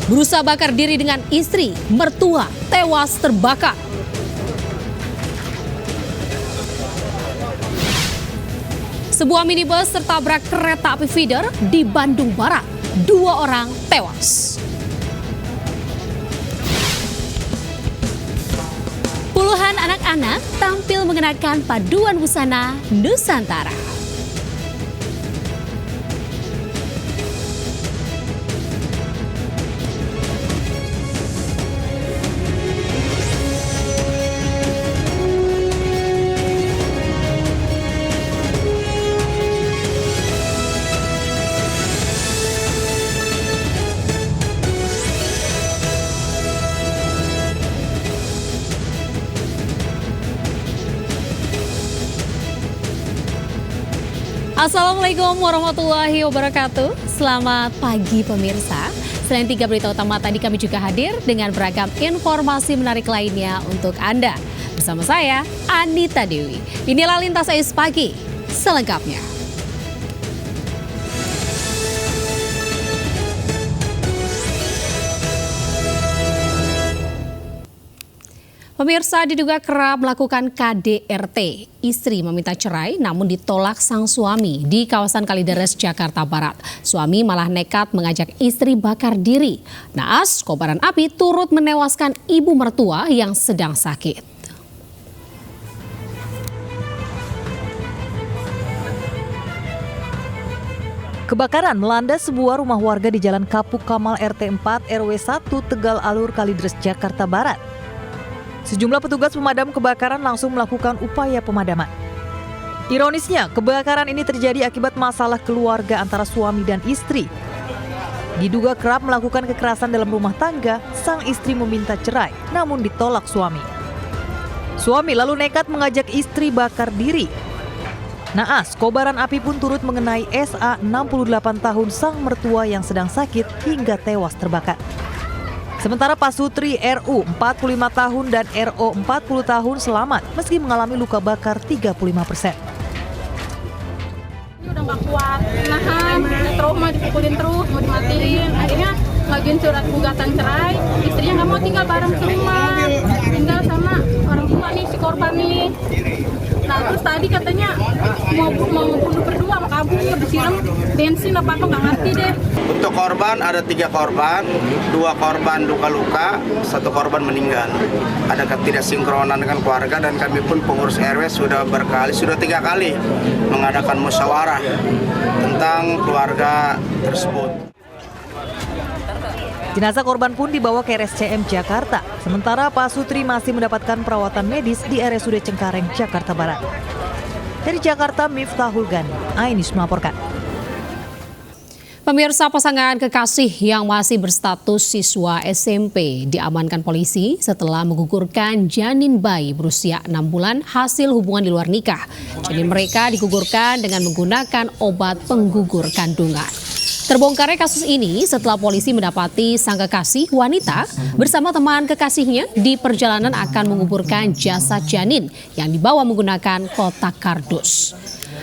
berusaha bakar diri dengan istri, mertua tewas terbakar. Sebuah minibus tertabrak kereta api feeder di Bandung Barat. 2 orang tewas. Puluhan anak-anak tampil mengenakan paduan busana Nusantara. Assalamualaikum warahmatullahi wabarakatuh. Selamat pagi pemirsa. Selain 3 berita utama tadi, kami juga hadir dengan beragam informasi menarik lainnya untuk Anda. Bersama saya, Anita Dewi. Inilah Lintas Ais Pagi selengkapnya. Pemirsa, diduga kerap melakukan KDRT. Istri meminta cerai namun ditolak sang suami di kawasan Kalideres, Jakarta Barat. Suami malah nekat mengajak istri bakar diri. Naas, kobaran api turut menewaskan ibu mertua yang sedang sakit. Kebakaran melanda sebuah rumah warga di Jalan Kapuk Kamal RT 4 RW 1 Tegal Alur Kalideres, Jakarta Barat. Sejumlah petugas pemadam kebakaran langsung melakukan upaya pemadaman. Ironisnya, kebakaran ini terjadi akibat masalah keluarga antara suami dan istri. Diduga kerap melakukan kekerasan dalam rumah tangga, sang istri meminta cerai, namun ditolak suami. Suami lalu nekat mengajak istri bakar diri. Naas, kobaran api pun turut mengenai SA 68 tahun sang mertua yang sedang sakit hingga tewas terbakar. Sementara Pasutri RU 45 tahun dan RO 40 tahun selamat meski mengalami luka bakar 35%. Ini udah gak kuat, nahan, trauma, dipukulin terus, mau dimatiin. Akhirnya ngajuin surat gugatan cerai, istrinya gak mau tinggal bareng serumah, tinggal sama orang tua nih, si korban nih. Nah terus tadi katanya mau bunuh berdua, mau kabur, disiram bensin apa nggak ngerti deh. Untuk korban ada 3 korban, 2 korban luka-luka, 1 korban meninggal. Ada ketidaksinkronan dengan keluarga dan kami pun pengurus RW sudah 3 kali mengadakan musyawarah tentang keluarga tersebut. Jenazah korban pun dibawa ke RSCM Jakarta, sementara Pasutri masih mendapatkan perawatan medis di RSUD Cengkareng, Jakarta Barat. Dari Jakarta, Miftahul Gani, Ainis melaporkan. Pemirsa, pasangan kekasih yang masih berstatus siswa SMP diamankan polisi setelah menggugurkan janin bayi berusia 6 bulan hasil hubungan di luar nikah. Janin mereka digugurkan dengan menggunakan obat penggugur kandungan. Terbongkarnya kasus ini setelah polisi mendapati sang kekasih wanita bersama teman kekasihnya di perjalanan akan menguburkan jasad janin yang dibawa menggunakan kotak kardus.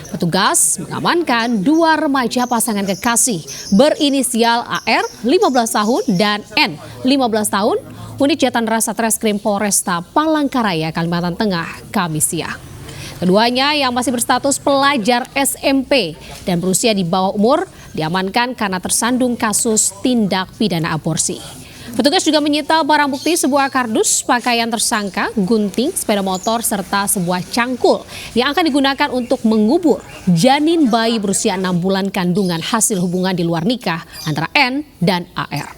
Petugas mengamankan 2 remaja pasangan kekasih berinisial AR 15 tahun dan N 15 tahun, unit Jatan Ras Satreskrim Polresta Palangkaraya, Kalimantan Tengah, Kamis siang. Keduanya yang masih berstatus pelajar SMP dan berusia di bawah umur diamankan karena tersandung kasus tindak pidana aborsi. Petugas juga menyita barang bukti sebuah kardus, pakaian tersangka, gunting, sepeda motor, serta sebuah cangkul yang akan digunakan untuk mengubur janin bayi berusia 6 bulan kandungan hasil hubungan di luar nikah antara N dan AR.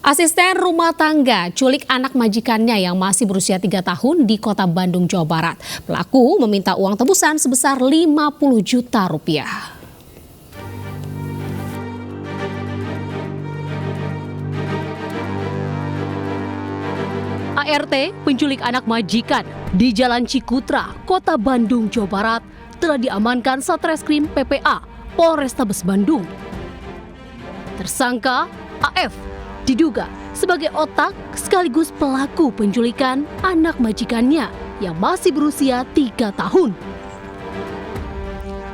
Asisten rumah tangga culik anak majikannya yang masih berusia 3 tahun di Kota Bandung, Jawa Barat. Pelaku meminta uang tebusan sebesar 50 juta rupiah. ART, penculik anak majikan di Jalan Cikutra, Kota Bandung, Jawa Barat, telah diamankan Satreskrim PPA Polrestabes Bandung. Tersangka AF diduga sebagai otak sekaligus pelaku penculikan anak majikannya yang masih berusia 3 tahun.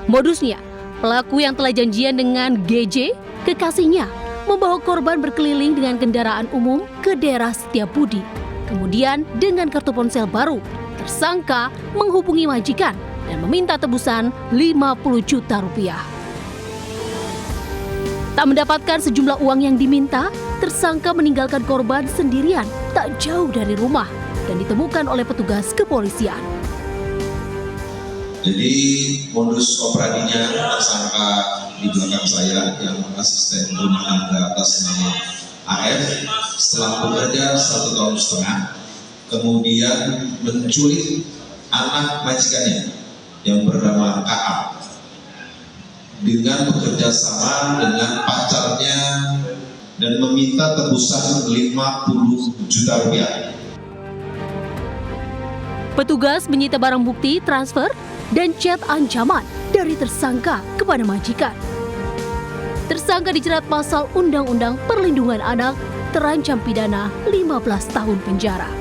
Modusnya, Pelaku yang telah janjian dengan GJ, kekasihnya, membawa korban berkeliling dengan kendaraan umum ke daerah Setiabudi. Kemudian dengan kartu ponsel baru, tersangka menghubungi majikan dan meminta tebusan 50 juta rupiah. Tak mendapatkan sejumlah uang yang diminta, tersangka meninggalkan korban sendirian tak jauh dari rumah dan ditemukan oleh petugas kepolisian. Jadi modus operadinya tersangka di belakang saya yang asisten rumah tangga atas nama AF setelah bekerja 1,5 tahun, kemudian menculik anak majikannya yang bernama KA dengan bekerja sama dengan pacarnya dan meminta tebusan 50 juta rupiah. Petugas menyita barang bukti transfer dan chat ancaman dari tersangka kepada majikan. Tersangka dijerat pasal Undang-Undang Perlindungan Anak, terancam pidana 15 tahun penjara.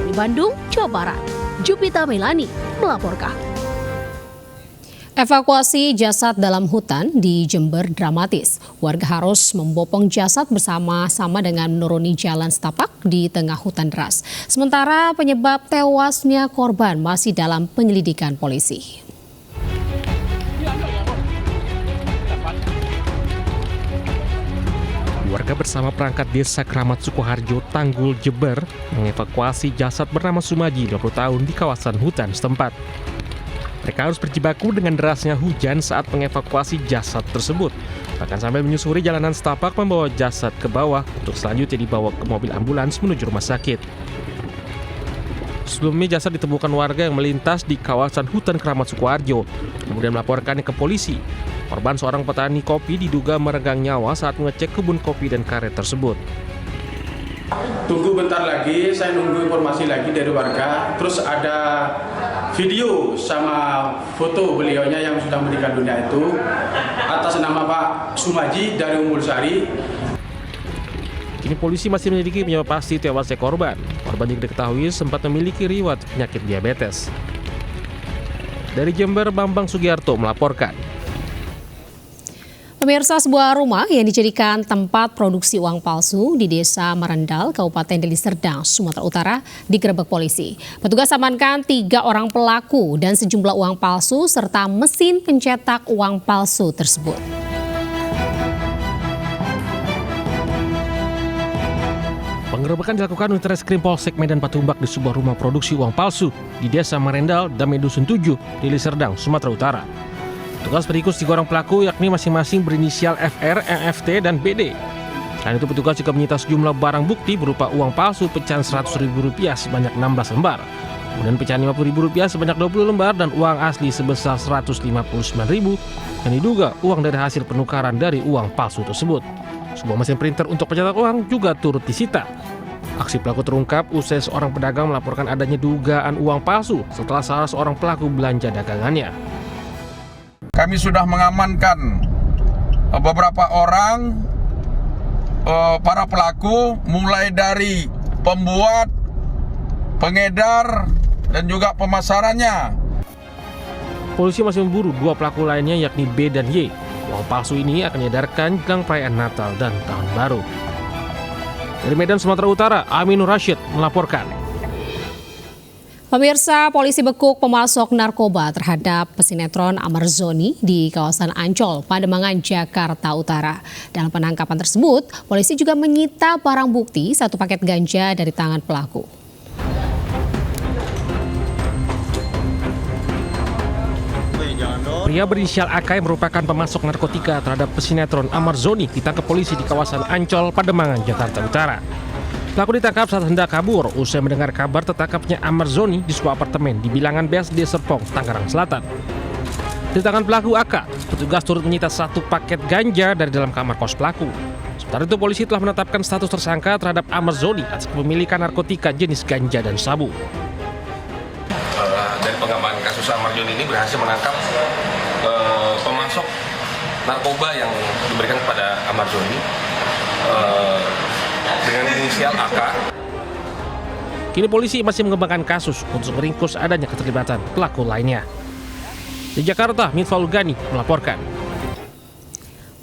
Dari Bandung, Jawa Barat, Jupita Melani melaporkan. Evakuasi jasad dalam hutan di Jember dramatis. Warga harus membopong jasad bersama-sama dengan menuruni jalan setapak di tengah hutan deras. Sementara penyebab tewasnya korban masih dalam penyelidikan polisi. Warga bersama perangkat desa Kramat Sukoharjo, Tanggul, Jember mengevakuasi jasad bernama Sumaji, 20 tahun di kawasan hutan setempat. Mereka harus berjibaku dengan derasnya hujan saat mengevakuasi jasad tersebut. Bahkan sambil menyusuri jalanan setapak membawa jasad ke bawah untuk selanjutnya dibawa ke mobil ambulans menuju rumah sakit. Sebelumnya jasad ditemukan warga yang melintas di kawasan hutan Kramat Sukoharjo, kemudian melaporkannya ke polisi. Korban seorang petani kopi diduga meregang nyawa saat mengecek kebun kopi dan karet tersebut. Tunggu bentar lagi, saya nunggu informasi lagi dari warga. Terus ada video sama foto beliaunya yang sudah meninggal dunia itu atas nama Pak Sumaji dari Umbul Sari. Kini polisi masih menyelidiki penyebab pasti tewasnya korban. Korban yang diketahui sempat memiliki riwayat penyakit diabetes. Dari Jember, Bambang Sugiarto melaporkan. Pemirsa, sebuah rumah yang dijadikan tempat produksi uang palsu di Desa Marendal, Kabupaten Deli Serdang, Sumatera Utara, digerebek polisi. Petugas amankan 3 orang pelaku dan sejumlah uang palsu serta mesin pencetak uang palsu tersebut. Penggerebekan dilakukan unit Reskrim Polsek Medan Patumbak di sebuah rumah produksi uang palsu di Desa Marendal, Dame Dusun 7, Deli Serdang, Sumatera Utara. Petugas meringkus 3 orang pelaku yakni masing-masing berinisial FR, MFT, dan BD. Selain itu petugas juga menyita sejumlah barang bukti berupa uang palsu pecahan Rp100.000 sebanyak 16 lembar. Kemudian pecahan Rp50.000 sebanyak 20 lembar dan uang asli sebesar Rp159.000 yang diduga uang dari hasil penukaran dari uang palsu tersebut. Sebuah mesin printer untuk pencetak uang juga turut disita. Aksi pelaku terungkap usai seorang pedagang melaporkan adanya dugaan uang palsu setelah salah seorang pelaku belanja dagangannya. Kami sudah mengamankan beberapa orang para pelaku mulai dari pembuat, pengedar, dan juga pemasarannya. Polisi masih memburu 2 pelaku lainnya yakni B dan Y. Uang palsu ini akan diedarkan jelang perayaan Natal dan Tahun Baru. Dari Medan, Sumatera Utara, Aminur Rashid melaporkan. Pemirsa, polisi bekuk pemasok narkoba terhadap pesinetron Amarzoni di kawasan Ancol, Pademangan, Jakarta Utara. Dalam penangkapan tersebut, polisi juga menyita barang bukti 1 paket ganja dari tangan pelaku. Pria berinisial AK yang merupakan pemasok narkotika terhadap pesinetron Amarzoni ditangkap polisi di kawasan Ancol, Pademangan, Jakarta Utara. Pelaku ditangkap saat hendak kabur usai mendengar kabar tertangkapnya Amarzoni di sebuah apartemen di bilangan BSD Serpong, Tangerang Selatan. Di tangan pelaku AK, petugas turut menyita 1 paket ganja dari dalam kamar kos pelaku. Sementara itu polisi telah menetapkan status tersangka terhadap Amarzoni atas kepemilikan narkotika jenis ganja dan sabu. Dari pengembangan kasus Amarzoni ini berhasil menangkap pemasok narkoba yang diberikan kepada Amarzoni dengan inisial AK. Kini polisi masih mengembangkan kasus untuk meringkus adanya keterlibatan pelaku lainnya. Di Jakarta, Mitfal Gani melaporkan.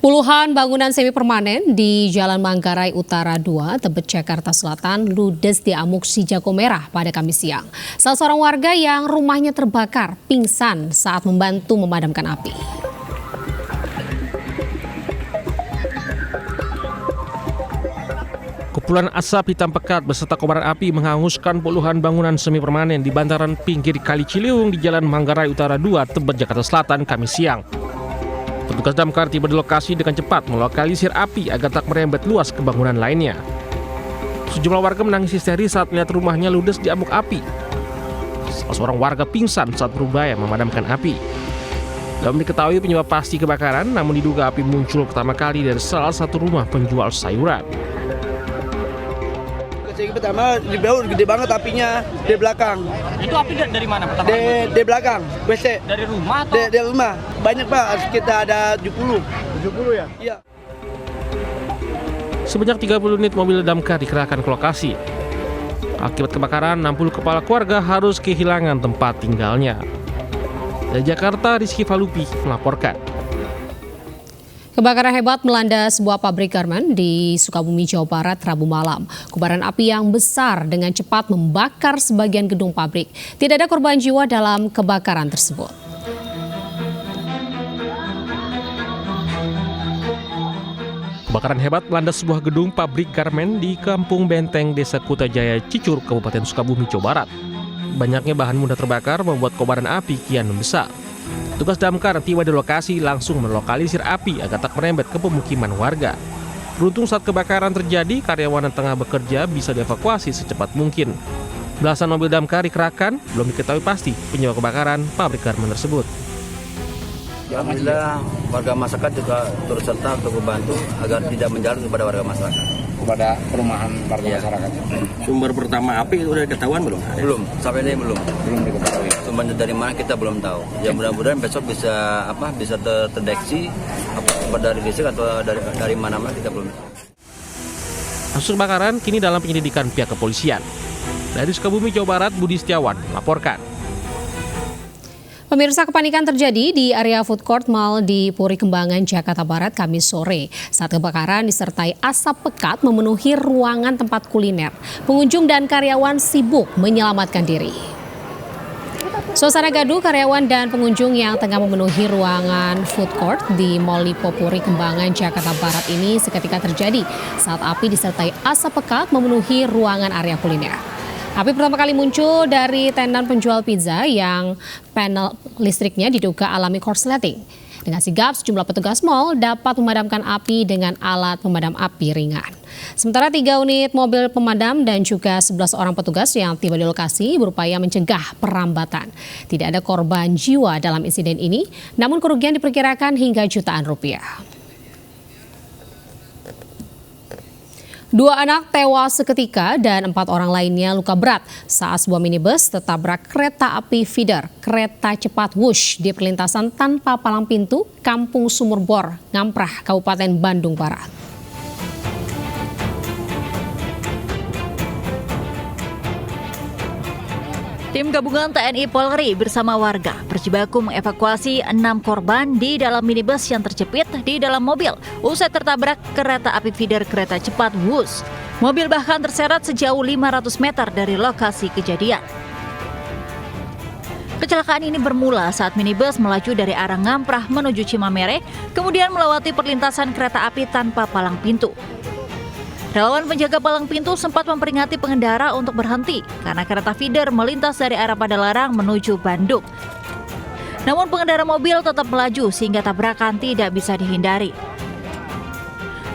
Puluhan bangunan semi permanen di Jalan Manggarai Utara 2, Tebet, Jakarta Selatan ludes di amuk si jago merah pada Kamis siang. Salah seorang warga yang rumahnya terbakar pingsan saat membantu memadamkan api. Kepulan asap hitam pekat beserta kobaran api menghanguskan puluhan bangunan semi permanen di bantaran pinggir Kali Ciliwung di Jalan Manggarai Utara 2, Tebet, Jakarta Selatan, Kamis siang. Petugas damkar tiba di lokasi dengan cepat melokalisir api agar tak merembet luas ke bangunan lainnya. Sejumlah warga menangis histeris saat melihat rumahnya ludes di amuk api. Salah seorang warga pingsan saat berupaya memadamkan api. Belum diketahui penyebab pasti kebakaran, namun diduga api muncul pertama kali dari salah satu rumah penjual sayuran. Pertama di bawah gede banget apinya di belakang. Itu api dari mana pertama? Di belakang, WC. Dari rumah atau? Di rumah. Banyak Pak, sekitar ada 70. 70 ya? Iya. Sebanyak 30 unit mobil damkar dikerahkan ke lokasi. Akibat kebakaran, 60 kepala keluarga harus kehilangan tempat tinggalnya. Dari Jakarta, Rizky Falupi melaporkan. Kebakaran hebat melanda sebuah pabrik garmen di Sukabumi, Jawa Barat, Rabu malam. Kobaran api yang besar dengan cepat membakar sebagian gedung pabrik. Tidak ada korban jiwa dalam kebakaran tersebut. Kebakaran hebat melanda sebuah gedung pabrik garmen di Kampung Benteng, Desa Kutajaya, Cicur, Kabupaten Sukabumi, Jawa Barat. Banyaknya bahan mudah terbakar membuat kobaran api kian membesar. Tugas damkar tiba di lokasi langsung melokalisir api agar tak merembet ke pemukiman warga. Beruntung saat kebakaran terjadi, karyawan yang tengah bekerja bisa dievakuasi secepat mungkin. Belasan mobil damkar dikerahkan, belum diketahui pasti penyebab kebakaran pabrik garmen tersebut. Alhamdulillah warga masyarakat juga turut serta untuk membantu agar tidak menjalar kepada warga masyarakat. Kepada perumahan warga masyarakat. Sumber pertama api sudah ketahuan belum? Belum, sampai ini belum. Belum diketahui. Sumbernya dari mana kita belum tahu. Ya mudah-mudahan besok bisa terdeteksi dari listrik atau dari mana-mana kita belum tahu. Kasus kebakaran kini dalam penyelidikan pihak kepolisian. Dari Sukabumi, Jawa Barat, Budi Setiawan melaporkan. Pemirsa, kepanikan terjadi di area food court Mall di Puri Kembangan, Jakarta Barat, Kamis sore. Saat kebakaran disertai asap pekat memenuhi ruangan tempat kuliner. Pengunjung dan karyawan sibuk menyelamatkan diri. Suasana gaduh karyawan dan pengunjung yang tengah memenuhi ruangan food court di Mall Lipo Puri Kembangan, Jakarta Barat ini seketika terjadi saat api disertai asap pekat memenuhi ruangan area kuliner. Api pertama kali muncul dari tenan penjual pizza yang panel listriknya diduga alami korsleting. Dengan sigap, sejumlah petugas mal dapat memadamkan api dengan alat pemadam api ringan. Sementara 3 unit mobil pemadam dan juga 11 orang petugas yang tiba di lokasi berupaya mencegah perambatan. Tidak ada korban jiwa dalam insiden ini, namun kerugian diperkirakan hingga jutaan rupiah. 2 anak tewas seketika dan 4 orang lainnya luka berat saat sebuah minibus tertabrak kereta api feeder kereta cepat Wush di perlintasan tanpa palang pintu Kampung Sumurbor, Ngamprah, Kabupaten Bandung Barat. Tim gabungan TNI Polri bersama warga berjibaku mengevakuasi 6 korban di dalam minibus yang terjepit di dalam mobil usai tertabrak kereta api feeder kereta cepat Wush. Mobil bahkan terseret sejauh 500 meter dari lokasi kejadian. Kecelakaan ini bermula saat minibus melaju dari arah Ngamprah menuju Cimamere, kemudian melewati perlintasan kereta api tanpa palang pintu. Relawan penjaga palang pintu sempat memperingati pengendara untuk berhenti karena kereta feeder melintas dari arah Padalarang menuju Bandung. Namun pengendara mobil tetap melaju sehingga tabrakan tidak bisa dihindari.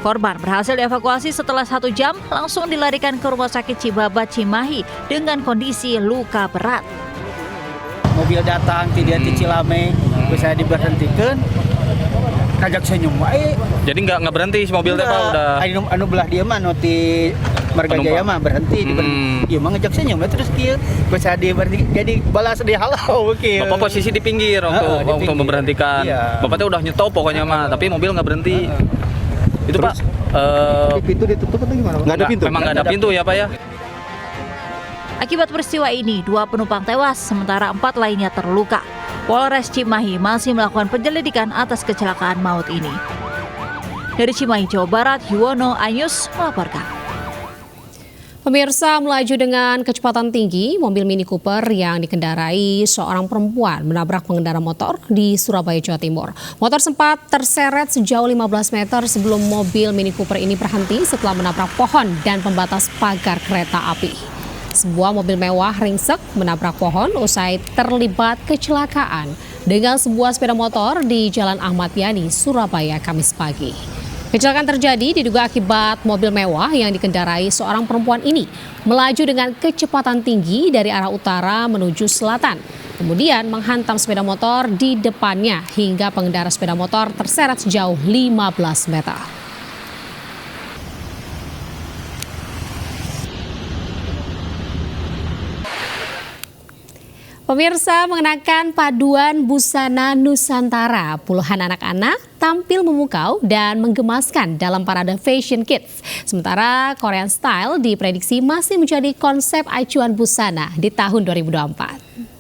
Korban berhasil dievakuasi setelah 1 jam, langsung dilarikan ke Rumah Sakit Cibabat Cimahi dengan kondisi luka berat. Mobil datang tidak di Cilame, bisa diberhentikan. Kajak senyum wae. Jadi nggak berhenti si mobil teh Pak udah. Anu belah dia mah ti Marga Jaya mah berhenti di ieu mah ngajak senyum terus kieu bisa diberhenti jadi balas di halau kieu. Bapak posisi di pinggir untuk memberhentikan. Iya. Bapak teh udah nyetop pokoknya mah, tapi mobil nggak berhenti. Itu terus, Pak pintu ditutup atau gimana? Nggak ada pintu. Memang nggak ada pintu ya Pak ya. Akibat peristiwa ini, 2 penumpang tewas sementara 4 lainnya terluka. Polres Cimahi masih melakukan penyelidikan atas kecelakaan maut ini. Dari Cimahi, Jawa Barat, Yuwono Anyus melaporkan. Pemirsa, melaju dengan kecepatan tinggi, mobil Mini Cooper yang dikendarai seorang perempuan menabrak pengendara motor di Surabaya, Jawa Timur. Motor sempat terseret sejauh 15 meter sebelum mobil Mini Cooper ini berhenti setelah menabrak pohon dan pembatas pagar kereta api. Sebuah mobil mewah ringsek menabrak pohon usai terlibat kecelakaan dengan sebuah sepeda motor di Jalan Ahmad Yani, Surabaya, Kamis pagi. Kecelakaan terjadi diduga akibat mobil mewah yang dikendarai seorang perempuan ini melaju dengan kecepatan tinggi dari arah utara menuju selatan. Kemudian menghantam sepeda motor di depannya hingga pengendara sepeda motor terseret sejauh 15 meter. Pemirsa, mengenakan paduan busana Nusantara, puluhan anak-anak tampil memukau dan menggemaskan dalam parade Fashion Kids. Sementara Korean Style diprediksi masih menjadi konsep acuan busana di tahun 2024.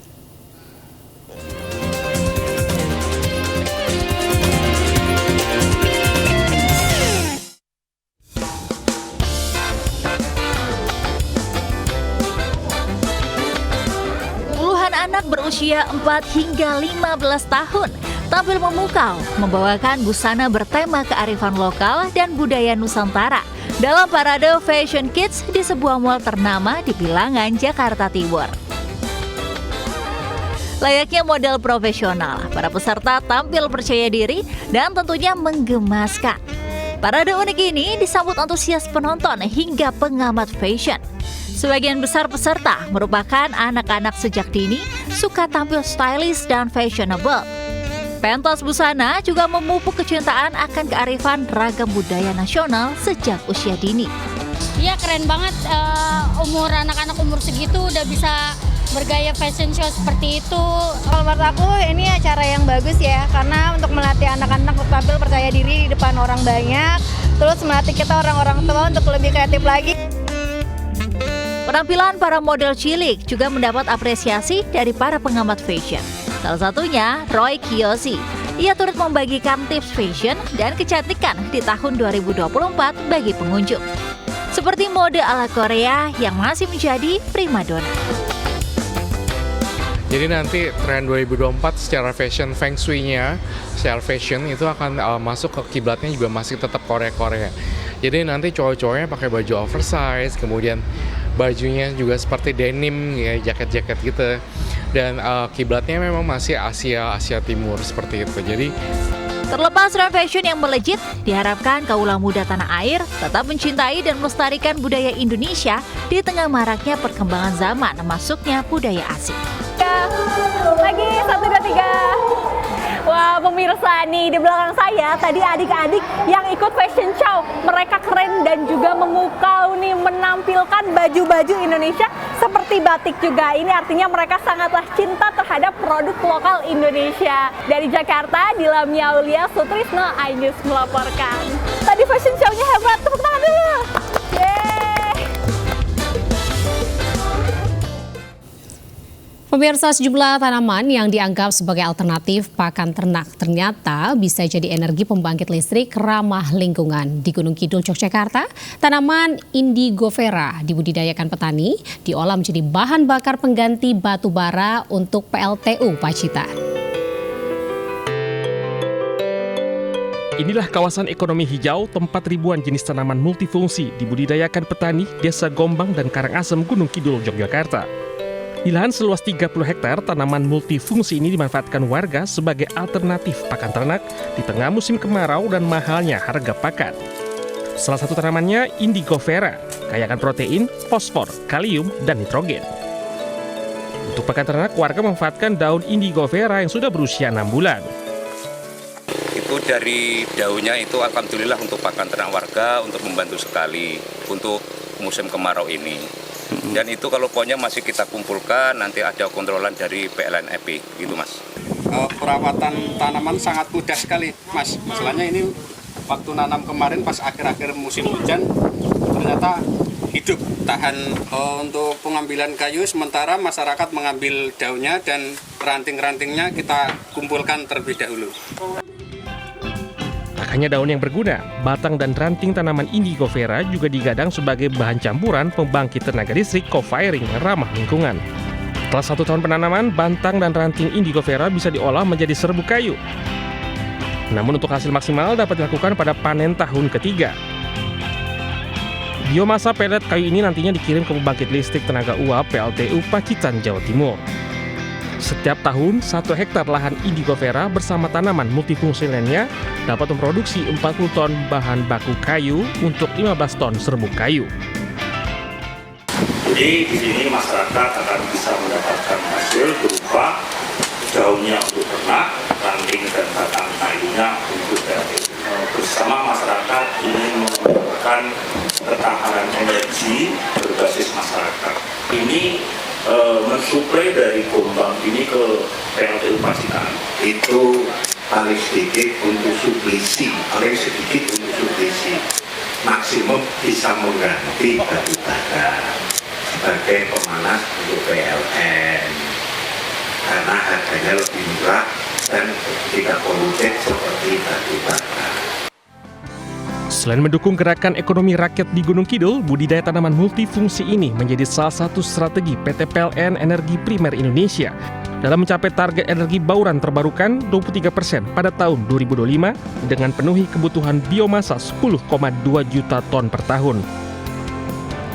Anak berusia 4 hingga 15 tahun tampil memukau membawakan busana bertema kearifan lokal dan budaya Nusantara dalam parade Fashion Kids di sebuah mal ternama di Bilangan, Jakarta Timur. Layaknya model profesional, para peserta tampil percaya diri dan tentunya menggemaskan. Parade unik ini disambut antusias penonton hingga pengamat fashion. Sebagian besar peserta merupakan anak-anak sejak dini suka tampil stylish dan fashionable. Pentas busana juga memupuk kecintaan akan kearifan ragam budaya nasional sejak usia dini. Iya, keren banget, umur anak-anak umur segitu udah bisa bergaya fashion show seperti itu. Kalau menurut aku ini acara yang bagus ya, karena untuk melatih anak-anak untuk tampil percaya diri di depan orang banyak, terus melatih kita orang-orang tua untuk lebih kreatif lagi. Penampilan para model cilik juga mendapat apresiasi dari para pengamat fashion. Salah satunya Roy Kiyoshi. Ia turut membagikan tips fashion dan kecantikan di tahun 2024 bagi pengunjung. Seperti mode ala Korea yang masih menjadi primadona. Jadi nanti tren 2024 secara fashion, feng shui-nya, secara fashion itu akan masuk ke kiblatnya juga masih tetap Korea-Korea. Jadi nanti cowok-cowoknya pakai baju oversize, kemudian bajunya juga seperti denim, ya, jaket-jaket gitu. Dan kiblatnya memang masih Asia Timur seperti itu. Jadi terlepas tren fashion yang melejit, diharapkan kaula muda tanah air tetap mencintai dan melestarikan budaya Indonesia di tengah maraknya perkembangan zaman masuknya budaya asing. Lagi 1, 2, 3. Wah, pemirsa nih di belakang saya tadi adik-adik yang ikut fashion show. Mereka keren dan juga memukau nih menampilkan baju-baju Indonesia seperti batik juga. Ini artinya mereka sangatlah cinta terhadap produk lokal Indonesia. Dari Jakarta, Dilamia Aulia Sutrisno, iNews melaporkan. Tadi fashion show-nya hebat, tepuk tangan dulu. Pemirsa, sejumlah tanaman yang dianggap sebagai alternatif pakan ternak ternyata bisa jadi energi pembangkit listrik ramah lingkungan. Di Gunung Kidul, Yogyakarta, tanaman Indigofera dibudidayakan petani, diolah menjadi bahan bakar pengganti batu bara untuk PLTU Pacitan. Inilah kawasan ekonomi hijau tempat ribuan jenis tanaman multifungsi dibudidayakan petani Desa Gombang dan Karangasem, Gunung Kidul, Yogyakarta. Di lahan seluas 30 hektar, tanaman multifungsi ini dimanfaatkan warga sebagai alternatif pakan ternak di tengah musim kemarau dan mahalnya harga pakan. Salah satu tanamannya Indigofera, kaya akan protein, fosfor, kalium, dan nitrogen. Untuk pakan ternak, warga memanfaatkan daun Indigofera yang sudah berusia 6 bulan. Itu dari daunnya itu alhamdulillah untuk pakan ternak warga untuk membantu sekali untuk musim kemarau ini. Dan itu kalau pokoknya masih kita kumpulkan, nanti ada kontrolan dari PLN-EP, gitu Mas. Perawatan tanaman sangat mudah sekali Mas. Masalahnya ini waktu nanam kemarin pas akhir-akhir musim hujan, ternyata hidup, tahan. Untuk pengambilan kayu sementara masyarakat mengambil daunnya dan ranting-rantingnya kita kumpulkan terlebih dahulu. Tak hanya daun yang berguna, batang dan ranting tanaman indigo vera juga digadang sebagai bahan campuran pembangkit tenaga listrik co-firing ramah lingkungan. Setelah 1 tahun penanaman, batang dan ranting indigo vera bisa diolah menjadi serbuk kayu. Namun untuk hasil maksimal dapat dilakukan pada panen tahun ketiga. Biomasa pelet kayu ini nantinya dikirim ke pembangkit listrik tenaga uap PLTU Pacitan, Jawa Timur. Setiap tahun, 1 hektar lahan indigo vera bersama tanaman multifungsi lainnya dapat memproduksi 40 ton bahan baku kayu untuk 15 ton serbuk kayu. Jadi di sini masyarakat akan bisa mendapatkan hasil berupa daunnya untuk ternak, ranting dan batang kayunya untuk PLTU. Bersama masyarakat ingin mengembangkan ketahanan energi berbasis masyarakat. Ini mensuplai dari Gombang ini ke PLTU Pacitan itu paling sedikit untuk suplisi, maksimum bisa mengganti batu bara sebagai pemanas untuk PLN karena harganya lebih murah dan tidak polutif seperti batu bara. Selain mendukung gerakan ekonomi rakyat di Gunung Kidul, budidaya tanaman multifungsi ini menjadi salah satu strategi PT PLN Energi Primer Indonesia dalam mencapai target energi bauran terbarukan 23% pada tahun 2025 dengan penuhi kebutuhan biomasa 10,2 juta ton per tahun.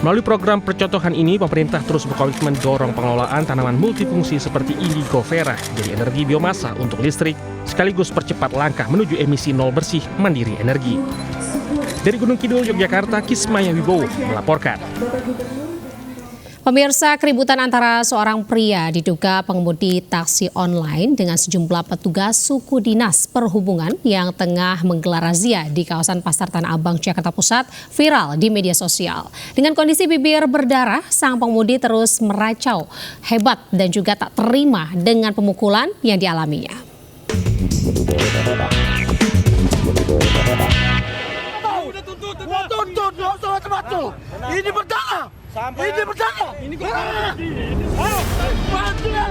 Melalui program percontohan ini, pemerintah terus berkomitmen dorong pengelolaan tanaman multifungsi seperti indigo vera jadi energi biomasa untuk listrik, sekaligus percepat langkah menuju emisi nol bersih mandiri energi. Dari Gunung Kidul, Yogyakarta, Kismaya Wibowo melaporkan. Pemirsa, keributan antara seorang pria diduga pengemudi taksi online dengan sejumlah petugas suku dinas perhubungan yang tengah menggelar razia di kawasan Pasar Tanah Abang, Jakarta Pusat viral di media sosial. Dengan kondisi bibir berdarah, sang pengemudi terus meracau hebat dan juga tak terima dengan pemukulan yang dialaminya. Ini berdarah.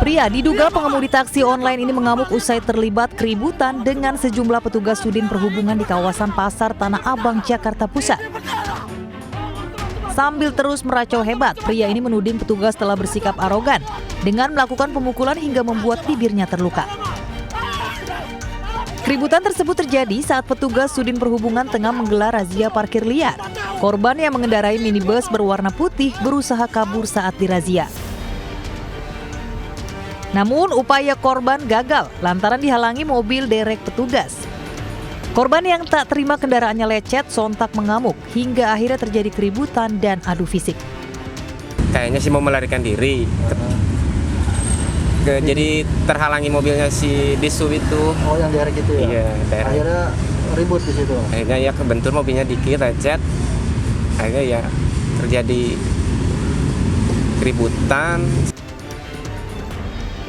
Pria diduga pengemudi taksi online ini mengamuk usai terlibat keributan dengan sejumlah petugas Sudin Perhubungan di kawasan Pasar Tanah Abang, Jakarta Pusat. Sambil terus meracau hebat, pria ini menuding petugas telah bersikap arogan dengan melakukan pemukulan hingga membuat bibirnya terluka. Keributan tersebut terjadi saat petugas Sudin Perhubungan tengah menggelar razia parkir liar. Korban yang mengendarai minibus berwarna putih berusaha kabur saat dirazia. Namun upaya korban gagal lantaran dihalangi mobil derek petugas. Korban yang tak terima kendaraannya lecet sontak mengamuk hingga akhirnya terjadi keributan dan adu fisik. Kayaknya sih mau melarikan diri. Jadi terhalangi mobilnya si Disu itu. Oh, yang derek itu ya? Iya, derek. Akhirnya ribut di situ. Akhirnya ya kebentur mobilnya dikit, lecet. Akhirnya ya terjadi keributan.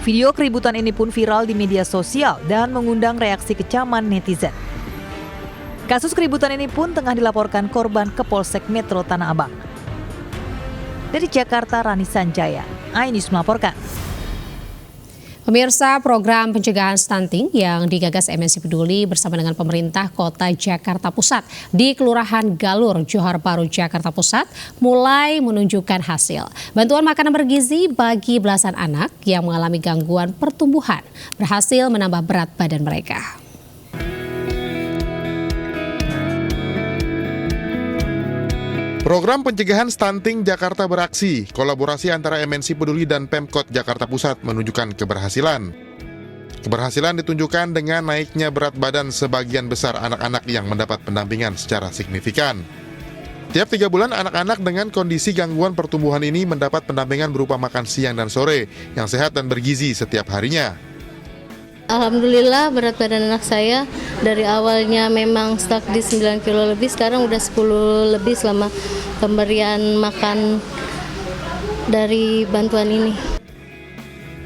Video keributan ini pun viral di media sosial dan mengundang reaksi kecaman netizen. Kasus keributan ini pun tengah dilaporkan korban ke Polsek Metro Tanah Abang. Dari Jakarta, Rani Sanjaya, iNews melaporkan. Pemirsa, program pencegahan stunting yang digagas MNC Peduli bersama dengan pemerintah Kota Jakarta Pusat di Kelurahan Galur, Johar Baru, Jakarta Pusat mulai menunjukkan hasil. Bantuan makanan bergizi bagi belasan anak yang mengalami gangguan pertumbuhan berhasil menambah berat badan mereka. Program pencegahan stunting Jakarta Beraksi, kolaborasi antara MNC Peduli dan Pemkot Jakarta Pusat menunjukkan keberhasilan. Keberhasilan ditunjukkan dengan naiknya berat badan sebagian besar anak-anak yang mendapat pendampingan secara signifikan. Tiap 3 bulan, anak-anak dengan kondisi gangguan pertumbuhan ini mendapat pendampingan berupa makan siang dan sore yang sehat dan bergizi setiap harinya. Alhamdulillah berat badan anak saya dari awalnya memang stuck di 9 kilo lebih, sekarang udah 10 lebih selama pemberian makan dari bantuan ini.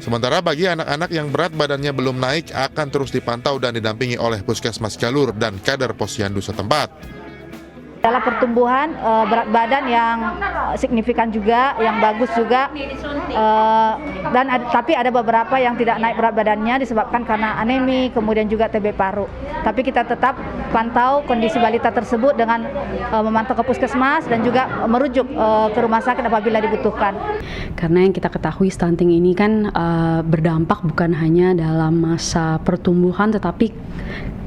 Sementara bagi anak-anak yang berat badannya belum naik akan terus dipantau dan didampingi oleh Puskesmas Galur dan kader posyandu setempat. Dalam pertumbuhan berat badan yang signifikan juga, yang bagus juga, tapi ada beberapa yang tidak naik berat badannya disebabkan karena anemi, kemudian juga TB paru. Tapi kita tetap pantau kondisi balita tersebut dengan memantau ke puskesmas dan juga merujuk ke rumah sakit apabila dibutuhkan. Karena yang kita ketahui stunting ini kan berdampak bukan hanya dalam masa pertumbuhan tetapi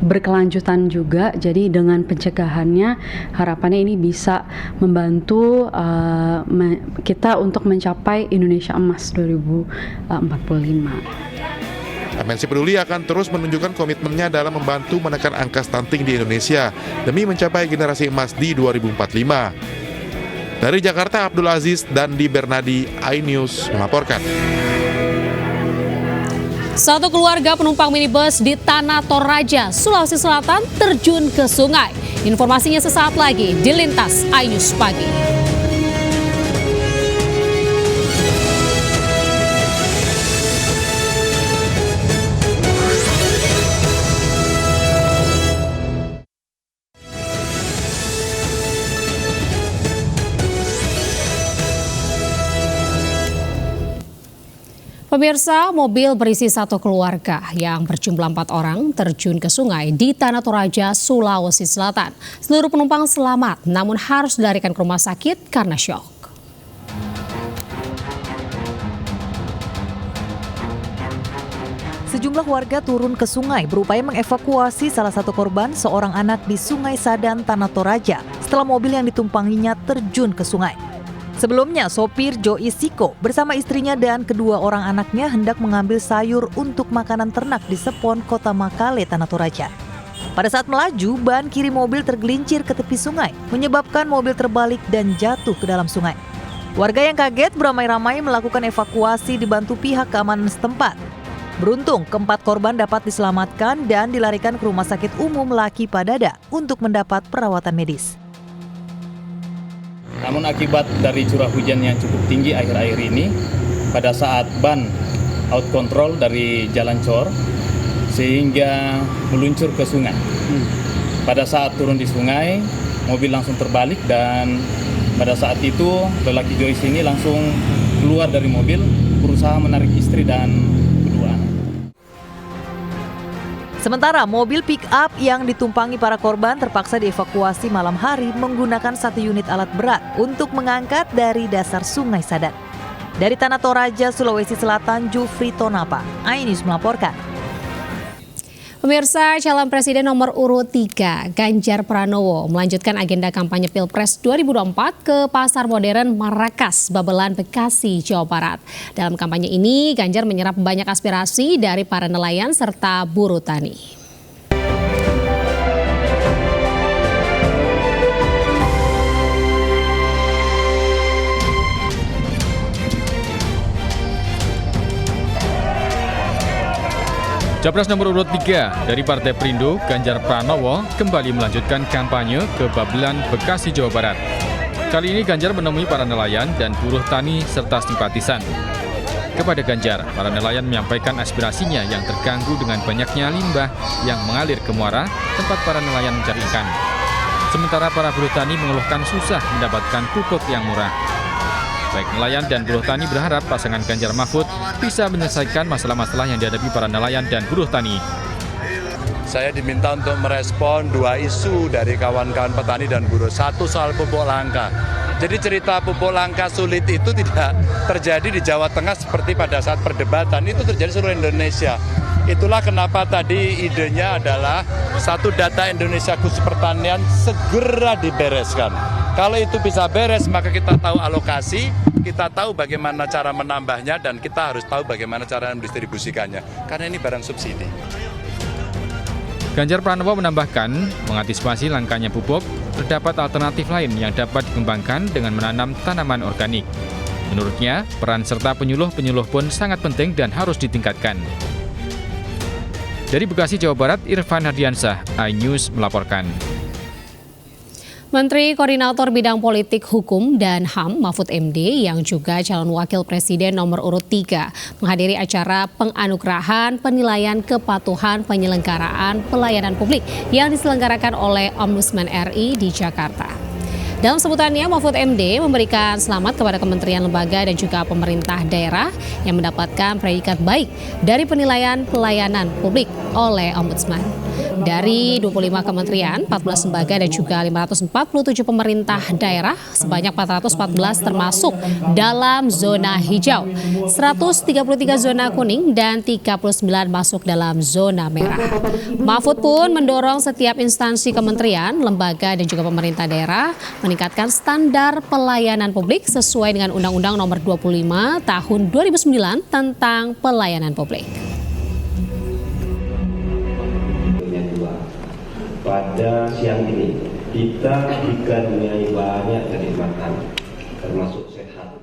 berkelanjutan juga. Jadi dengan pencegahannya harapannya ini bisa membantu kita untuk mencapai Indonesia Emas 2045. MNC Peduli akan terus menunjukkan komitmennya dalam membantu menekan angka stunting di Indonesia demi mencapai generasi emas di 2045. Dari Jakarta, Abdul Aziz dan Di Bernadi, iNews melaporkan. Satu keluarga penumpang minibus di Tanah Toraja, Sulawesi Selatan terjun ke sungai. Informasinya sesaat lagi di Lintas iNews Pagi. Pemirsa, mobil berisi satu keluarga yang berjumlah 4 orang terjun ke sungai di Tanah Toraja, Sulawesi Selatan. Seluruh penumpang selamat, namun harus dilarikan ke rumah sakit karena syok. Sejumlah warga turun ke sungai berupaya mengevakuasi salah satu korban, seorang anak di Sungai Sadan, Tanah Toraja, setelah mobil yang ditumpanginya terjun ke sungai. Sebelumnya, sopir Joy Siko bersama istrinya dan kedua orang anaknya hendak mengambil sayur untuk makanan ternak di Sepon, Kota Makale, Tanah Toraja. Pada saat melaju, ban kiri mobil tergelincir ke tepi sungai, menyebabkan mobil terbalik dan jatuh ke dalam sungai. Warga yang kaget beramai-ramai melakukan evakuasi dibantu pihak keamanan setempat. Beruntung, keempat korban dapat diselamatkan dan dilarikan ke Rumah Sakit Umum Laki Padada untuk mendapat perawatan medis. Namun akibat dari curah hujan yang cukup tinggi akhir-akhir ini, pada saat ban out control dari jalan cor, sehingga meluncur ke sungai. Pada saat turun di sungai, mobil langsung terbalik dan pada saat itu lelaki Joyce ini langsung keluar dari mobil, berusaha menarik istri dan kedua anak. Sementara mobil pick-up yang ditumpangi para korban terpaksa dievakuasi malam hari menggunakan 1 unit alat berat untuk mengangkat dari dasar Sungai Sadan. Dari Tanah Toraja, Sulawesi Selatan, Jufri Tonapa, iNews melaporkan. Pemirsa, calon presiden nomor urut 3, Ganjar Pranowo, melanjutkan agenda kampanye Pilpres 2024 ke Pasar Modern Marakas, Babelan, Bekasi, Jawa Barat. Dalam kampanye ini, Ganjar menyerap banyak aspirasi dari para nelayan serta buruh tani. Capres nomor urut 3 dari Partai Perindo, Ganjar Pranowo, kembali melanjutkan kampanye ke Babelan, Bekasi, Jawa Barat. Kali ini Ganjar menemui para nelayan dan buruh tani serta simpatisan. Kepada Ganjar, para nelayan menyampaikan aspirasinya yang terganggu dengan banyaknya limbah yang mengalir ke muara tempat para nelayan mencari ikan. Sementara para buruh tani mengeluhkan susah mendapatkan pupuk yang murah. Baik nelayan dan buruh tani berharap pasangan Ganjar Mahfud bisa menyelesaikan masalah-masalah yang dihadapi para nelayan dan buruh tani. Saya diminta untuk merespon 2 isu dari kawan-kawan petani dan buruh. Satu soal pupuk langka. Jadi cerita pupuk langka sulit itu tidak terjadi di Jawa Tengah seperti pada saat perdebatan. Itu terjadi di seluruh Indonesia. Itulah kenapa tadi idenya adalah satu data Indonesia khusus pertanian segera dibereskan. Kalau itu bisa beres, maka kita tahu alokasi, kita tahu bagaimana cara menambahnya, dan kita harus tahu bagaimana cara mendistribusikannya. Karena ini barang subsidi. Ganjar Pranowo menambahkan, mengantisipasi langkanya pupuk, terdapat alternatif lain yang dapat dikembangkan dengan menanam tanaman organik. Menurutnya, peran serta penyuluh-penyuluh pun sangat penting dan harus ditingkatkan. Dari Bekasi, Jawa Barat, Irfan Hardiansah, iNews melaporkan. Menteri Koordinator Bidang Politik, Hukum, dan HAM Mahfud MD yang juga calon wakil presiden nomor urut 3 menghadiri acara penganugerahan penilaian kepatuhan penyelenggaraan pelayanan publik yang diselenggarakan oleh Ombudsman RI di Jakarta. Dalam sebutannya, Mahfud MD memberikan selamat kepada kementerian, lembaga, dan juga pemerintah daerah yang mendapatkan predikat baik dari penilaian pelayanan publik oleh Ombudsman. Dari 25 kementerian, 14 lembaga, dan juga 547 pemerintah daerah, sebanyak 414 termasuk dalam zona hijau, 133 zona kuning, dan 39 masuk dalam zona merah. Mahfud pun mendorong setiap instansi kementerian, lembaga, dan juga pemerintah daerah meningkatkan standar pelayanan publik sesuai dengan Undang-Undang Nomor 25 Tahun 2009 tentang pelayanan publik. Pada siang ini kita dikaruniai banyak kenikmatan termasuk sehat.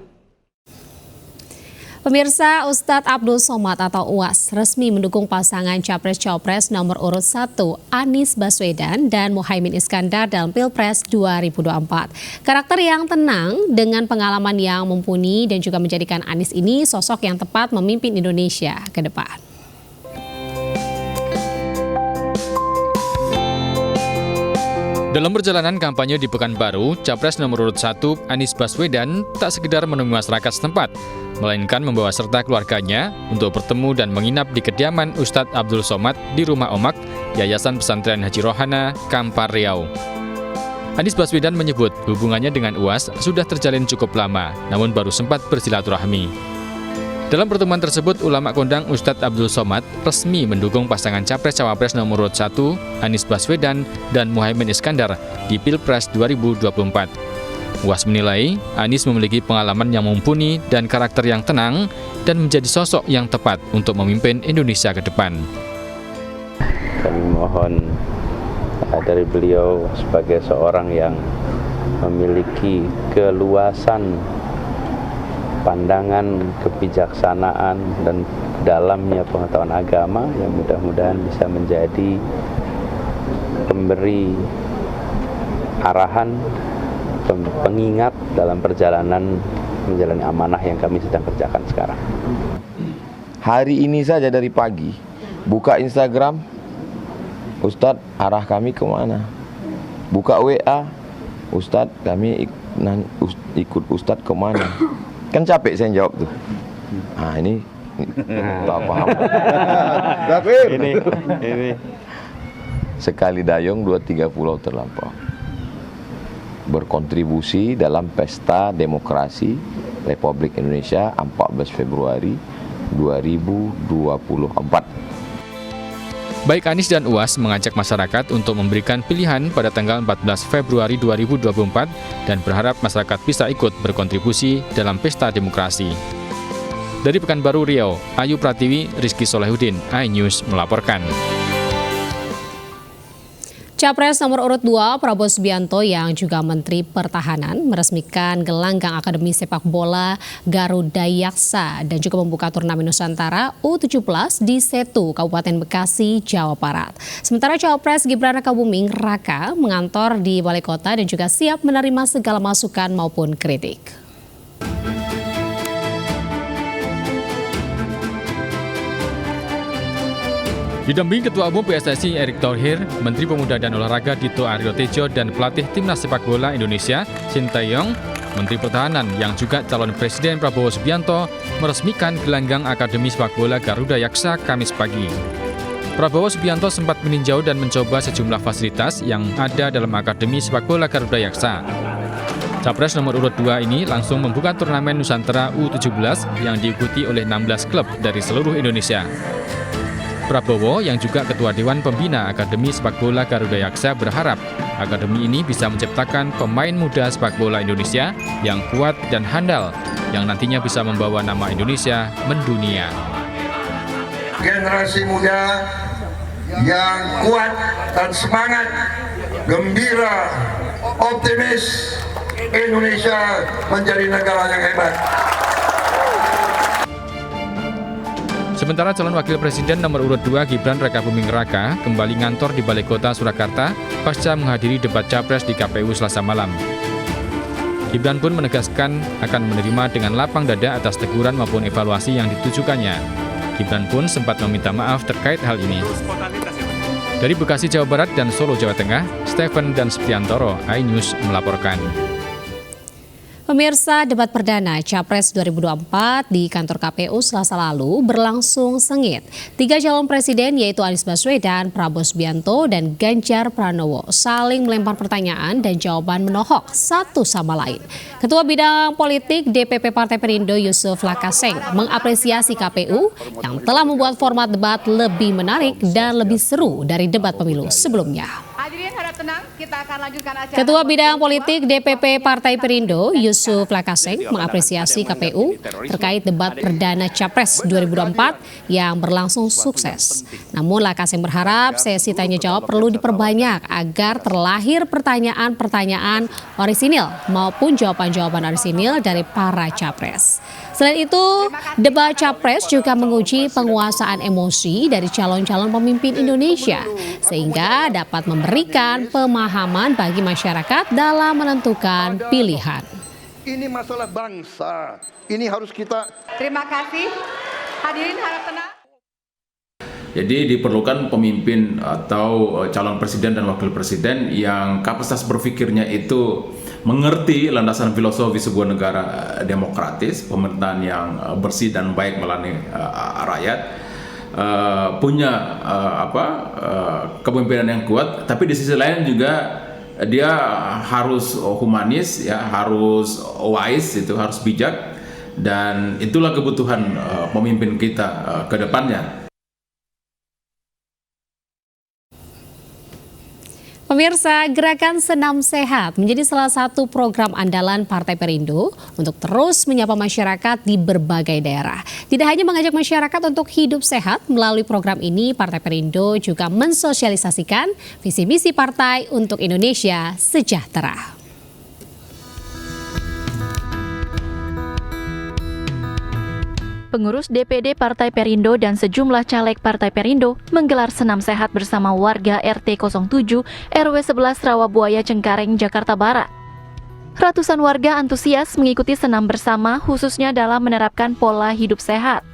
Pemirsa, Ustadz Abdul Somad atau UAS resmi mendukung pasangan Capres-Cawapres nomor urut 1 Anies Baswedan dan Muhaimin Iskandar dalam Pilpres 2024. Karakter yang tenang dengan pengalaman yang mumpuni dan juga menjadikan Anies ini sosok yang tepat memimpin Indonesia ke depan. Dalam perjalanan kampanye di Pekanbaru, Capres nomor urut 1 Anies Baswedan tak sekedar menemui masyarakat setempat, melainkan membawa serta keluarganya untuk bertemu dan menginap di kediaman Ustadz Abdul Somad di Rumah Omak, Yayasan Pesantren Haji Rohana, Kampar Riau. Anies Baswedan menyebut hubungannya dengan UAS sudah terjalin cukup lama, namun baru sempat bersilaturahmi. Dalam pertemuan tersebut, ulama kondang Ustadz Abdul Somad resmi mendukung pasangan Capres-Cawapres nomor urut 1 Anies Baswedan dan Muhaimin Iskandar di Pilpres 2024. UAS menilai Anies memiliki pengalaman yang mumpuni dan karakter yang tenang dan menjadi sosok yang tepat untuk memimpin Indonesia ke depan. Kami mohon dari beliau sebagai seorang yang memiliki keluasan pandangan, kebijaksanaan, dan dalamnya pengetahuan agama yang mudah-mudahan bisa menjadi pemberi arahan, pengingat dalam perjalanan menjalani amanah yang kami sedang kerjakan sekarang. Hari ini saja dari pagi, buka Instagram, Ustadz arah kami kemana? Buka WA, Ustadz kami ikut Ustadz kemana? Kan capek saya jawab tuh. Nah ini tak paham. ini sekali dayung 2-3 pulau terlampau. Berkontribusi dalam pesta demokrasi Republik Indonesia 14 Februari 2024. Baik Anies dan UAS mengajak masyarakat untuk memberikan pilihan pada tanggal 14 Februari 2024 dan berharap masyarakat bisa ikut berkontribusi dalam pesta demokrasi. Dari Pekanbaru Riau, Ayu Pratiwi, Rizky Solehuddin, iNews melaporkan. Capres nomor urut 2 Prabowo Subianto yang juga Menteri Pertahanan meresmikan gelanggang Akademi Sepak Bola Garuda Yaksa dan juga membuka turnamen Nusantara U17 di Setu, Kabupaten Bekasi, Jawa Barat. Sementara Cawapres Gibran Rakabuming Raka mengantor di Balai Kota dan juga siap menerima segala masukan maupun kritik. Didampingi Ketua Umum PSSI Erick Thohir, Menteri Pemuda dan Olahraga Dito Aryo Tejo dan pelatih Timnas Sepak Bola Indonesia Sinteyong, Menteri Pertahanan yang juga calon Presiden Prabowo Subianto meresmikan gelanggang Akademi Sepak Bola Garuda Yaksa Kamis pagi. Prabowo Subianto sempat meninjau dan mencoba sejumlah fasilitas yang ada dalam Akademi Sepak Bola Garuda Yaksa. Capres nomor urut 2 ini langsung membuka turnamen Nusantara U17 yang diikuti oleh 16 klub dari seluruh Indonesia. Prabowo yang juga Ketua Dewan Pembina Akademi Sepak Bola Garuda Yaksa berharap akademi ini bisa menciptakan pemain muda sepak bola Indonesia yang kuat dan handal yang nantinya bisa membawa nama Indonesia mendunia. Generasi muda yang kuat dan semangat, gembira, optimis, Indonesia menjadi negara yang hebat. Sementara calon wakil presiden nomor urut 2 Gibran Rakabuming Raka kembali ngantor di Balai Kota Surakarta pasca menghadiri debat Capres di KPU Selasa malam. Gibran pun menegaskan akan menerima dengan lapang dada atas teguran maupun evaluasi yang ditujukannya. Gibran pun sempat meminta maaf terkait hal ini. Dari Bekasi, Jawa Barat dan Solo, Jawa Tengah, Stephen dan Septiantoro, iNews melaporkan. Pemirsa, debat perdana Capres 2024 di kantor KPU Selasa lalu berlangsung sengit. 3 calon presiden yaitu Anies Baswedan, Prabowo Subianto, dan Ganjar Pranowo saling melempar pertanyaan dan jawaban menohok satu sama lain. Ketua Bidang Politik DPP Partai Perindo Yusuf Lakaseng mengapresiasi KPU yang telah membuat format debat lebih menarik dan lebih seru dari debat pemilu sebelumnya. Hadirin harap tenang, kita akan lanjutkan acara. Ketua Bidang Politik DPP Partai Perindo Yusuf Lakaseng mengapresiasi KPU terkait debat perdana Capres 2024 yang berlangsung sukses. Namun Lakaseng berharap sesi tanya jawab perlu diperbanyak agar terlahir pertanyaan-pertanyaan orisinil maupun jawaban-jawaban orisinil dari para capres. Selain itu, debat Capres juga menguji penguasaan emosi dari calon-calon pemimpin Indonesia sehingga dapat memberikan pemahaman bagi masyarakat dalam menentukan pilihan. Ini masalah bangsa. Ini harus kita. Terima kasih. Hadirin harap tenang. Jadi diperlukan pemimpin atau calon presiden dan wakil presiden yang kapasitas berpikirnya itu mengerti landasan filosofi sebuah negara demokratis, pemerintahan yang bersih dan baik melayani rakyat, punya kepemimpinan yang kuat, tapi di sisi lain juga dia harus humanis, ya, harus wise, itu harus bijak, dan itulah kebutuhan pemimpin kita ke depannya. Pemirsa, Gerakan Senam Sehat menjadi salah satu program andalan Partai Perindo untuk terus menyapa masyarakat di berbagai daerah. Tidak hanya mengajak masyarakat untuk hidup sehat, melalui program ini Partai Perindo juga mensosialisasikan visi misi partai untuk Indonesia sejahtera. Pengurus DPD Partai Perindo dan sejumlah caleg Partai Perindo menggelar senam sehat bersama warga RT 07 RW 11 Rawabuaya Cengkareng, Jakarta Barat. Ratusan warga antusias mengikuti senam bersama khususnya dalam menerapkan pola hidup sehat.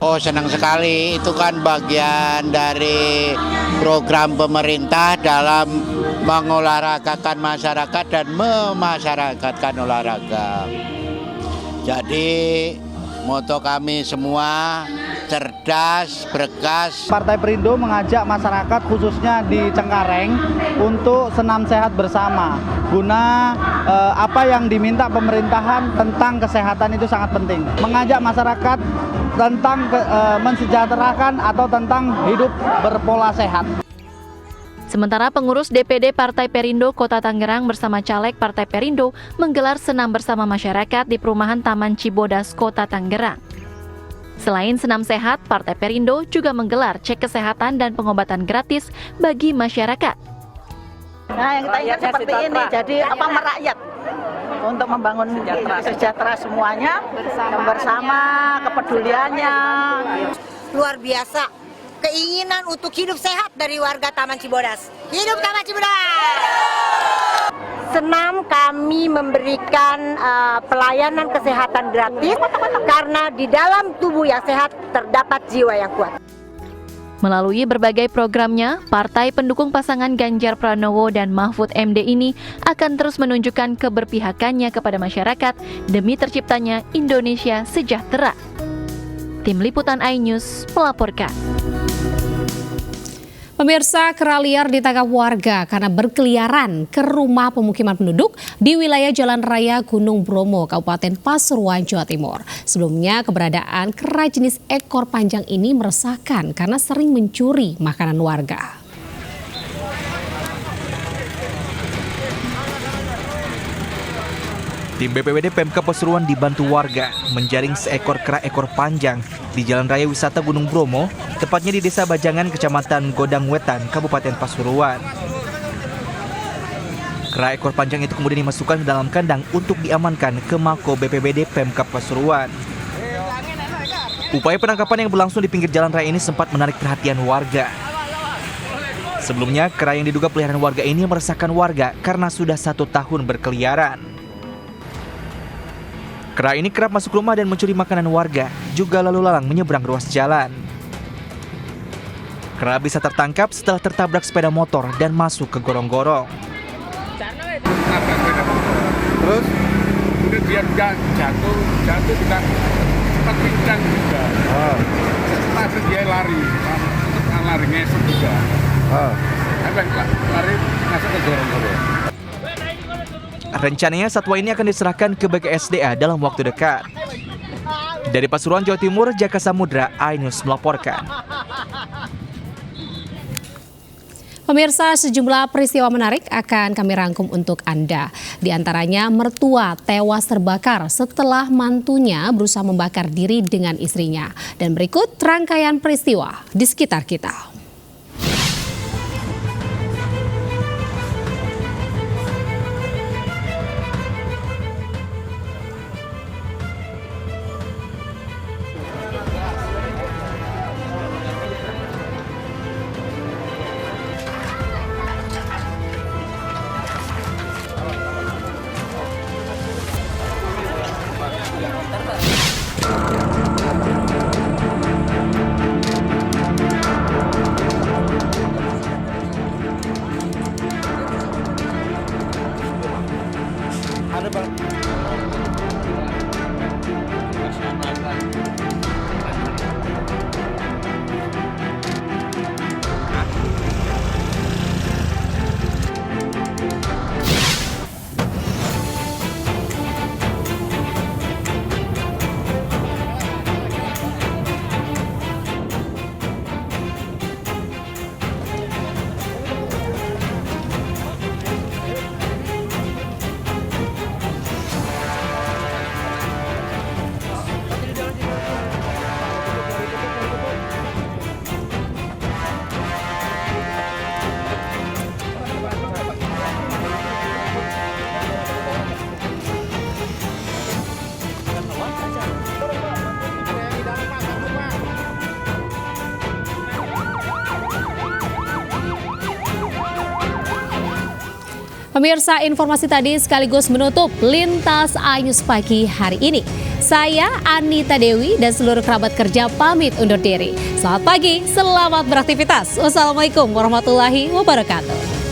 Oh, senang sekali, itu kan bagian dari program pemerintah dalam mengolahragakan masyarakat dan memasyarakatkan olahraga. Jadi moto kami semua cerdas, berkas. Partai Perindo mengajak masyarakat khususnya di Cengkareng untuk senam sehat bersama. Guna apa yang diminta pemerintahan tentang kesehatan itu sangat penting. Mengajak masyarakat tentang mensejahterakan atau tentang hidup berpola sehat. Sementara pengurus DPD Partai Perindo Kota Tangerang bersama caleg Partai Perindo menggelar senam bersama masyarakat di perumahan Taman Cibodas, Kota Tangerang. Selain senam sehat, Partai Perindo juga menggelar cek kesehatan dan pengobatan gratis bagi masyarakat. Nah, yang kita ingat seperti ini, jadi merakyat untuk membangun sejahtera semuanya, bersama kepeduliannya. Luar biasa. Keinginan untuk hidup sehat dari warga Taman Cibodas. Hidup Taman Cibodas! Senam kami memberikan pelayanan kesehatan gratis karena di dalam tubuh yang sehat terdapat jiwa yang kuat. Melalui berbagai programnya, partai pendukung pasangan Ganjar Pranowo dan Mahfud MD ini akan terus menunjukkan keberpihakannya kepada masyarakat demi terciptanya Indonesia sejahtera. Tim Liputan iNews melaporkan. Pemirsa, kera liar ditangkap warga karena berkeliaran ke rumah pemukiman penduduk di wilayah Jalan Raya Gunung Bromo, Kabupaten Pasuruan, Jawa Timur. Sebelumnya, keberadaan kera jenis ekor panjang ini meresahkan karena sering mencuri makanan warga. Tim BPBD Pemkab Pasuruan dibantu warga menjaring seekor kera ekor panjang di Jalan Raya Wisata Gunung Bromo, tepatnya di Desa Bajangan, Kecamatan Godang Wetan, Kabupaten Pasuruan. Kera ekor panjang itu kemudian dimasukkan ke dalam kandang untuk diamankan ke Mako BPBD Pemkab Pasuruan. Upaya penangkapan yang berlangsung di pinggir jalan raya ini sempat menarik perhatian warga. Sebelumnya, kera yang diduga peliharaan warga ini meresahkan warga karena sudah 1 tahun berkeliaran. Kera ini kerap masuk rumah dan mencuri makanan warga, juga lalu lalang menyeberang ruas jalan. Kera bisa tertangkap setelah tertabrak sepeda motor dan masuk ke gorong-gorong. Terus udah dia jatuh juga sempat pincang juga. Setelah dia lari ngesot juga. Lari masuk ke gorong-gorong. Rencananya satwa ini akan diserahkan ke BKSDA dalam waktu dekat. Dari Pasuruan, Jawa Timur, Jaka Samudra, iNews melaporkan. Pemirsa, sejumlah peristiwa menarik akan kami rangkum untuk Anda. Di antaranya mertua tewas terbakar setelah mantunya berusaha membakar diri dengan istrinya. Dan berikut rangkaian peristiwa di sekitar kita. Pemirsa, informasi tadi sekaligus menutup Lintas iNews pagi hari ini. Saya Anita Dewi dan seluruh kerabat kerja pamit undur diri. Selamat pagi, selamat beraktivitas. Wassalamualaikum warahmatullahi wabarakatuh.